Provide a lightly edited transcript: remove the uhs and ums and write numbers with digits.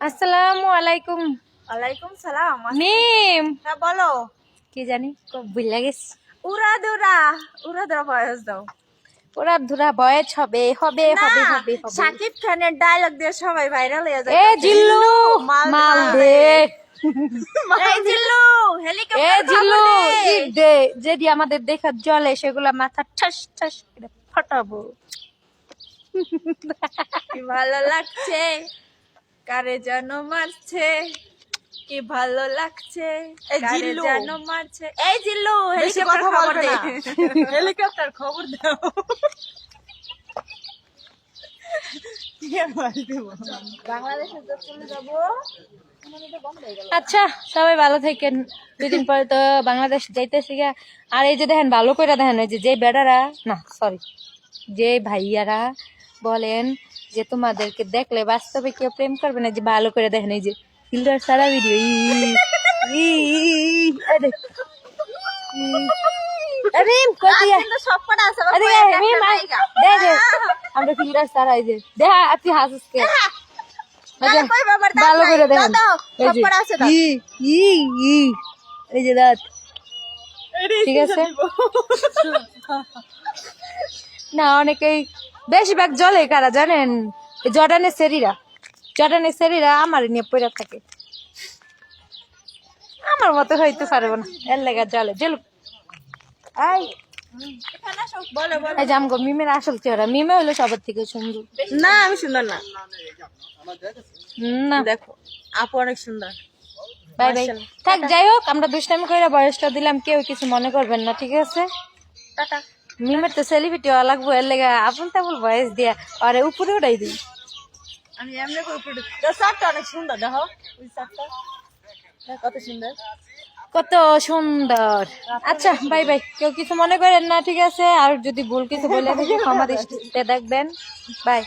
আসসালামু আলাইকুম। ওয়ালাইকুম সালাম। মিম হ্যাঁ বলো। কি জানি ভুলে গেছি। উড়াদুরা উড়াদুরা বয়স দাও। ওরা ধুরা বয়েজ হবে হবে না, হবে হবে হবে। শাকিব খানের ডায়লগ দিয়ে সবাই ভাইরাল হয়ে যায়। এ জিল্লু মাল দে। এই জিল্লু এ হেলিকপ্টার জিল্লু খাবো ইট দে, যেদি আমাদের দেখা জলে সেগুলা মাথা ঠাস ঠাস করে ফাটাবো। কি ভালো লাগছে, কারে যেন মারছে, কি ভালো লাগছে, কারে যেন মারছে। এই জিল্লু হেলিকপ্টার খবর দে। হেলিকপ্টার খবর দাও। বাংলাদেশে তো চলে যাবো। আচ্ছা সবাই ভালো থাকেন। 2 দিন পরে তো বাংলাদেশ যাইতেছি গা। আর এই যে দেখেন ভালো করে দেখেন, এই যে বেড়ারা না সরি যে ভাইয়ারা বলেন যে তোমাদেরকে দেখলে বাস্তবে কেউ প্রেম করবে না, যে ভালো করে দেখেন এই যে ফিল্টার সারা ভিডিও আমরা ফিল্টার সারা এই যে দেখা আপনি হাসিস কে ভালো করে দেখেন এই যে দাঁত ঠিক আছে না। অনেকেই বেশিরভাগ জলে কারা জানেন, জর্ডানের সেরিরা আমার নিয়ে পড়ে থাকে। আমার মতো হইতে পারবো না, এর লেগা জলে জেলু। এই যে আমগো মিমের আসল চেহারা, মিমে হলো সবার থেকে সুন্দর। না আমি সুন্দর না, না দেখো আপু অনেক সুন্দর। বাই বাই থাক। যাই হোক আমরা দুষ্টামি করে বয়সটা দিলাম, কেউ কিছু মনে করবেন না, ঠিক আছে। টাটা। মিমের তো সেলিব্রিটি হওয়া লাগবো, এর লেগা আপন তেমন বয়স দিয়া আরে উপরে উঠাই দিই। আমি এমনি করে উপরে শার্টটা অনেক সুন্দর, দেখো ওই শার্টটা কত সুন্দর কত সুন্দর। আচ্ছা বাই বাই, কেউ কিছু মনে করেন না, ঠিক আছে। আর যদি ভুল কিছু বলে থাকি ক্ষমা দৃষ্টিতে দেখবেন। বাই।